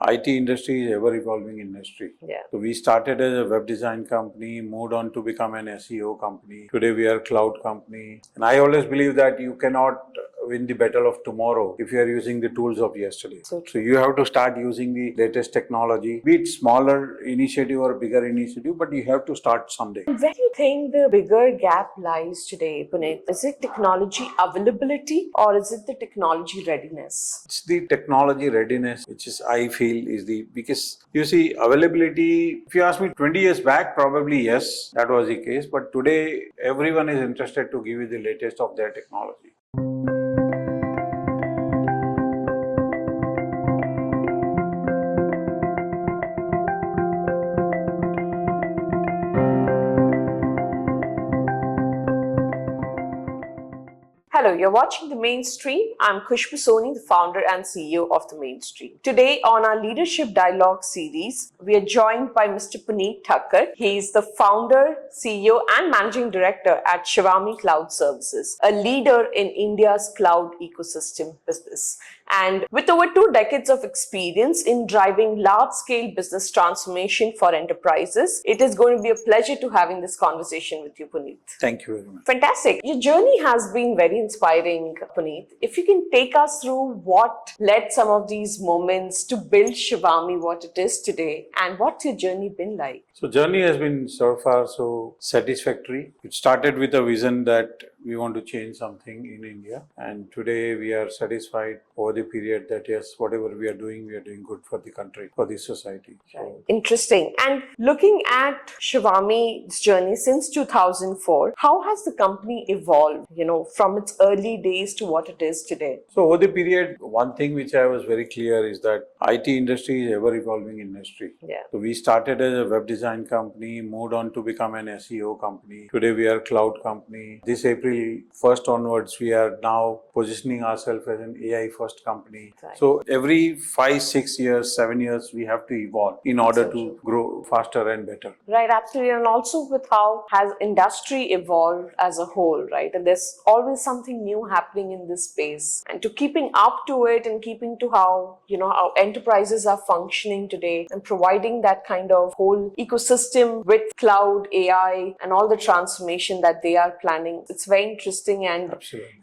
IT industry is ever evolving industry. Yeah. So we started as a web design company, moved on to become an SEO company. Today we are a cloud company. And I always believe that you cannot win the battle of tomorrow if you are using the tools of yesterday. So you have to start using the latest technology, be it smaller initiative or bigger initiative, but you have to start someday. Where do you think the bigger gap lies today, Punit? Is it technology availability or is it the technology readiness? It's the technology readiness, which is, I feel, is the because you see, availability. If you ask me 20 years back, probably yes, that was the case. But today, everyone is interested to give you the latest of their technology. Hello, you're watching The Mainstream. I'm Khushbu Soni, the founder and CEO of The Mainstream. Today on our Leadership Dialogue series, we are joined by Mr. Punit Thakkar. He's the founder, CEO and managing director at Shivaami Cloud Services, a leader in India's cloud ecosystem business. And with over 2 decades of experience in driving large-scale business transformation for enterprises, it is going to be a pleasure to having this conversation with you, Punit. Thank you very much. Fantastic. Your journey has been very inspiring, Punit. If you can take us through what led some of these moments to build Shivaami what it is today, and what's your journey been like? So journey has been so far so satisfactory. It started with a vision that we want to change something in India, and today we are satisfied over the period that yes, whatever we are doing good for the country, for the society. So, interesting. And looking at Shivaami's journey since 2004, how has the company evolved, from its early days to what it is today? So over the period, one thing which I was very clear is that IT industry is ever evolving industry. Yeah. So we started as a web design company, moved on to become an SEO company. Today we are a cloud company. This April 1st onwards, we are now positioning ourselves as an AI first company. Right. So every 5, 6 years, 7 years, we have to evolve in order to grow faster and better. Right, absolutely. And also with how has industry evolved as a whole, right? And there's always something new happening in this space. And to keeping up to it and keeping to how, how enterprises are functioning today and providing that kind of whole ecosystem with cloud, AI, and all the transformation that they are planning. It's very interesting and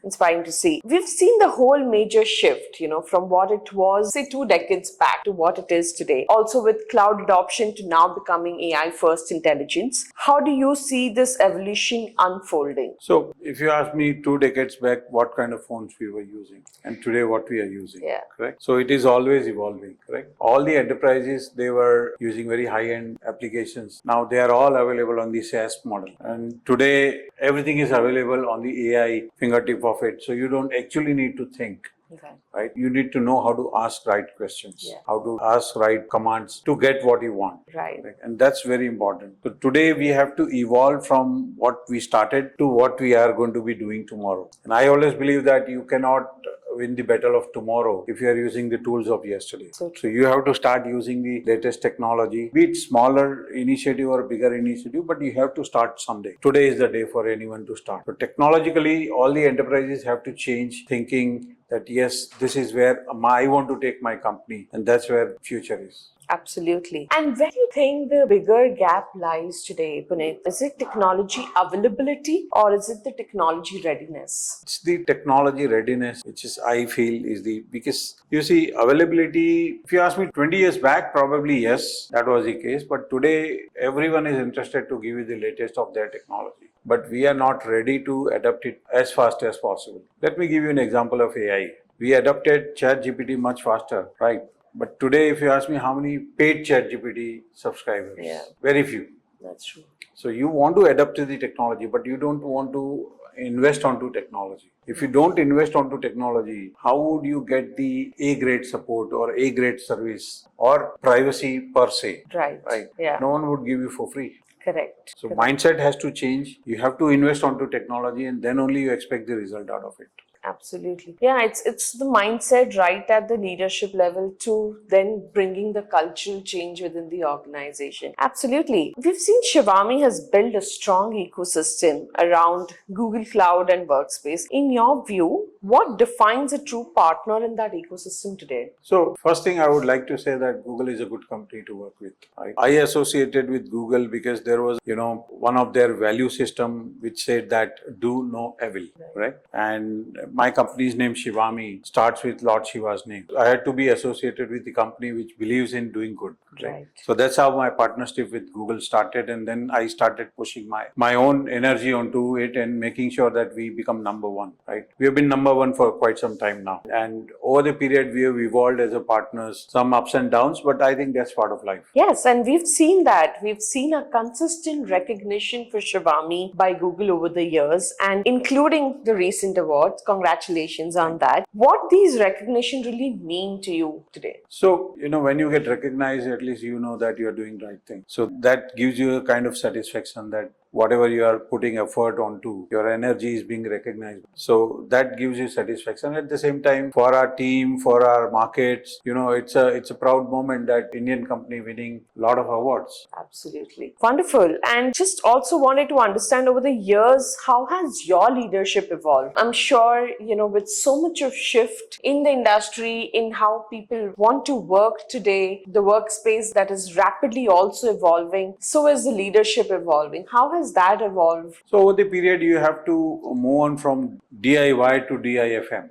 inspiring to see. We've seen the whole major shift, from what it was, say, 2 decades back to what it is today. Also with cloud adoption to now becoming AI first intelligence. How do you see this evolution unfolding? So if you ask me 2 decades back, what kind of phones we were using and today what we are using, correct? So it is always evolving, correct? All the enterprises, they were using very high-end applications. Now they are all available on the SaaS model. And today everything is available on the AI fingertip of it. So you don't actually need to think. Okay. Right? You need to know how to ask right questions, how to ask right commands to get what you want. Right. And that's very important. So today we have to evolve from what we started to what we are going to be doing tomorrow. And I always believe that you cannot win the battle of tomorrow if you are using the tools of yesterday. So you have to start using the latest technology, be it smaller initiative or bigger initiative, but you have to start someday. Today is the day for anyone to start. So technologically, all the enterprises have to change thinking that yes, this is where I want to take my company, and that's where future is. Absolutely. And where do you think the bigger gap lies today, Punit? Is it technology availability or is it the technology readiness? It's the technology readiness, which is, I feel, is the because you see, availability. If you ask me 20 years back, probably yes, that was the case. But today, everyone is interested to give you the latest of their technology. But we are not ready to adapt it as fast as possible. Let me give you an example of AI. We adopted ChatGPT much faster, right? But today, if you ask me how many paid ChatGPT subscribers, very few. That's true. So you want to adapt to the technology, but you don't want to invest onto technology. If you don't invest onto technology, how would you get the A-grade support or A-grade service or privacy per se? Right. Yeah. No one would give you for free. Correct. So mindset has to change. You have to invest onto technology and then only you expect the result out of it. Absolutely. Yeah, it's the mindset right at the leadership level to then bringing the cultural change within the organization. Absolutely. We've seen Shivaami has built a strong ecosystem around Google Cloud and Workspace. In your view, what defines a true partner in that ecosystem today? So first thing I would like to say that Google is a good company to work with. I associated with Google because there was, one of their value system which said that do no evil, right? And my company's name Shivaami starts with Lord Shiva's name. I had to be associated with the company which believes in doing good. Right. So that's how my partnership with Google started, and then I started pushing my own energy onto it and making sure that we become number one. Right? We have been number one for quite some time now, and over the period we have evolved as a partners. Some ups and downs, but I think that's part of life. Yes, and we've seen that. We've seen a consistent recognition for Shivaami by Google over the years, and including the recent awards. Congratulations on that. What these recognition really mean to you today? So, when you get recognized, at least you know that you're doing right thing. So that gives you a kind of satisfaction that whatever you are putting effort onto, your energy is being recognized. So that gives you satisfaction. At the same time, for our team, for our markets, it's a proud moment that Indian company winning a lot of awards. Absolutely. Wonderful. And just also wanted to understand over the years, how has your leadership evolved? I'm sure, with so much of shift in the industry, in how people want to work today, the workspace that is rapidly also evolving, so is the leadership evolving. How has that evolved? So over the period, you have to move on from DIY to DIFM.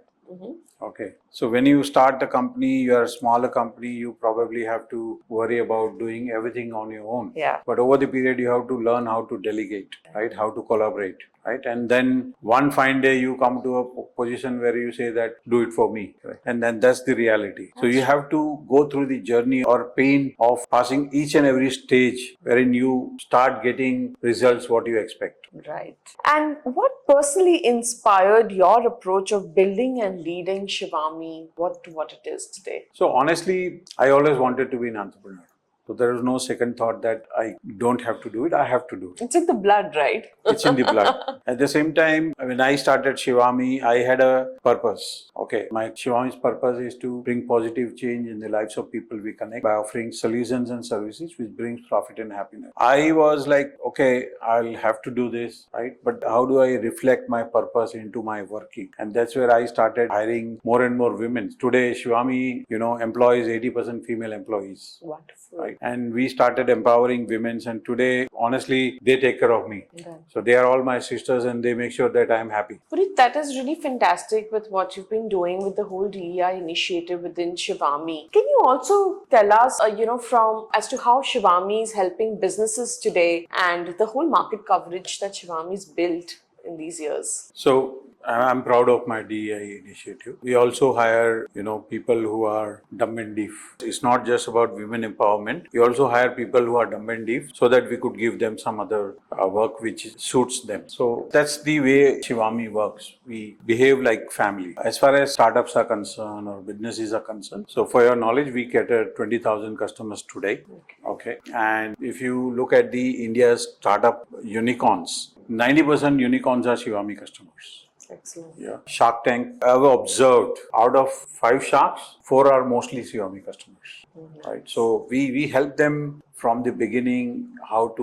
Okay. So when you start a company, you are a smaller company, you probably have to worry about doing everything on your own. Yeah. But over the period, you have to learn how to delegate, right? How to collaborate, right? And then one fine day you come to a position where you say that, do it for me, right? And then that's the reality. So you have to go through the journey or pain of passing each and every stage wherein you start getting results what you expect. Right. And what personally inspired your approach of building and leading Shivaami, what it is today? So honestly, I always wanted to be an entrepreneur. So there was no second thought that I don't have to do it, I have to do it. It's in the blood, right? It's in the blood. At the same time, when I started Shivaami, I had a purpose. Okay, my Shivami's purpose is to bring positive change in the lives of people we connect by offering solutions and services which brings profit and happiness. I was like, okay, I'll have to do this, right? But how do I reflect my purpose into my working? And that's where I started hiring more and more women. Today, Shivaami, employs 80% female employees. Wonderful. Right. And we started empowering women, and today, honestly, they take care of me. Okay. So they are all my sisters and they make sure that I'm happy. Punit, that is really fantastic with what you've been doing with the whole DEI initiative within Shivaami. Can you also tell us, from as to how Shivaami is helping businesses today and the whole market coverage that Shivami's built in these years? So I'm proud of my DEI initiative. We also hire, people who are dumb and deaf. It's not just about women empowerment. We also hire people who are dumb and deaf so that we could give them some other work which suits them. So that's the way Shivaami works. We behave like family. As far as startups are concerned or businesses are concerned, so for your knowledge, we cater 20,000 customers today. Okay. And if you look at the India's startup unicorns, 90% unicorns are Shivaami customers. Excellent. Yeah. Shark Tank, I've observed out of 5 sharks, 4 are mostly Shivaami customers. Right. So we help them from the beginning how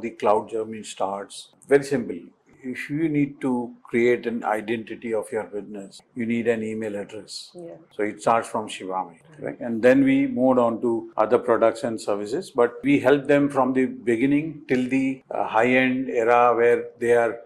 the cloud journey starts. Very simple. If you need to create an identity of your business, you need an email address. Yeah. So it starts from Shivaami, right? And then we moved on to other products and services, but we help them from the beginning till the high-end era where they are,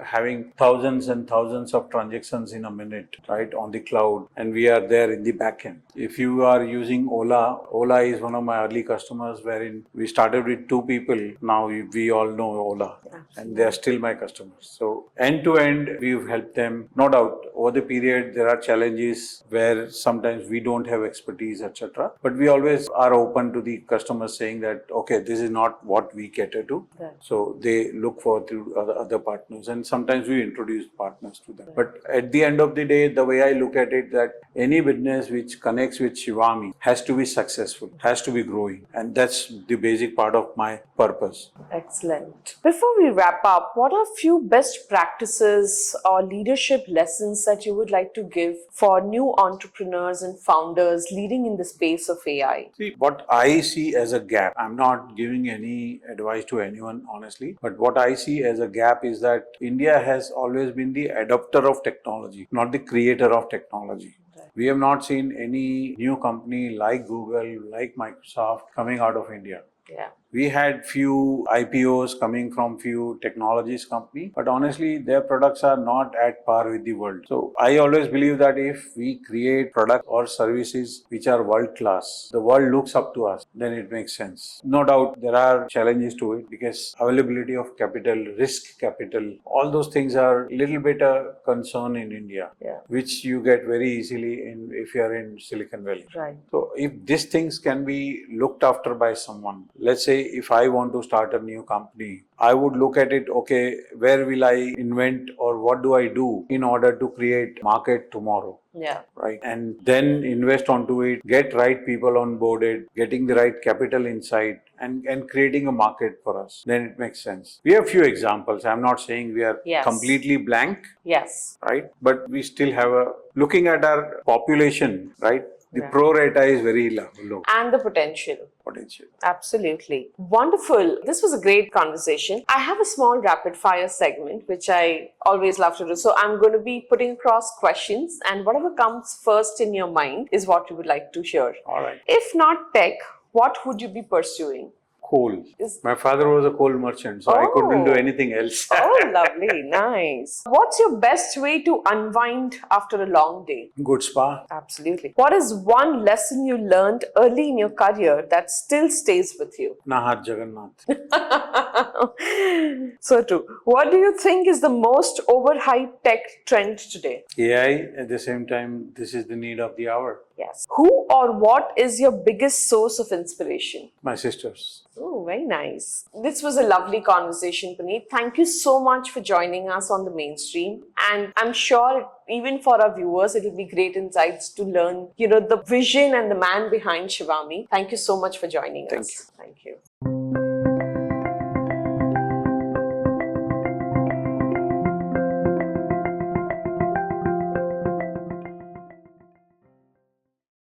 having thousands and thousands of transactions in a minute, right, on the cloud, and we are there in the back end. If you are using Ola is one of my early customers, wherein we started with 2 people. Now we all know Ola, and they are still my customers. So end to end, we've helped them. No doubt, over the period, there are challenges where sometimes we don't have expertise, etc. But we always are open to the customers saying that, okay, this is not what we cater to. Right. So they look forward to other partners, and sometimes we introduce partners to them. But at the end of the day, the way I look at it, that any business which connects with Shivaami has to be successful, has to be growing. And that's the basic part of my purpose. Excellent. Before we wrap up, what are few best practices or leadership lessons that you would like to give for new entrepreneurs and founders leading in the space of AI? See, what I see as a gap, I'm not giving any advice to anyone, honestly, but what I see as a gap is that India has always been the adopter of technology, not the creator of technology. We have not seen any new company like Google, like Microsoft coming out of India. Yeah. We had few IPOs coming from few technologies company, but honestly, their products are not at par with the world. So I always believe that if we create products or services which are world class, the world looks up to us, then it makes sense. No doubt there are challenges to it because availability of capital, risk capital, all those things are a little bit a concern in India, which you get very easily if you are in Silicon Valley. Right. So if these things can be looked after by someone, let's say if I want to start a new company, I would look at it, okay, where will I invent or what do I do in order to create market tomorrow? Yeah. Right. And then invest onto it, get right people on boarded, getting the right capital inside and creating a market for us. Then it makes sense. We have few examples. I'm not saying we are completely blank. Yes. Right. But we still have looking at our population, right? The pro rata is very low. And the potential. Absolutely. Wonderful. This was a great conversation. I have a small rapid fire segment, which I always love to do. So I'm going to be putting across questions, and whatever comes first in your mind is what you would like to share. All right. If not tech, what would you be pursuing? Coal. My father was a coal merchant, so I couldn't do anything else. Oh, lovely. Nice. What's your best way to unwind after a long day? Good spa. Absolutely. What is one lesson you learned early in your career that still stays with you? Nahat Jagannath. So true. What do you think is the most overhyped tech trend today? AI, at the same time, this is the need of the hour. Yes. Who or what is your biggest source of inspiration? My sisters. Oh, very nice. This was a lovely conversation, Punit. Thank you so much for joining us on the mainstream. And I'm sure even for our viewers, it will be great insights to learn, the vision and the man behind Shivaami. Thank you so much for joining us. Thank you. Thank you.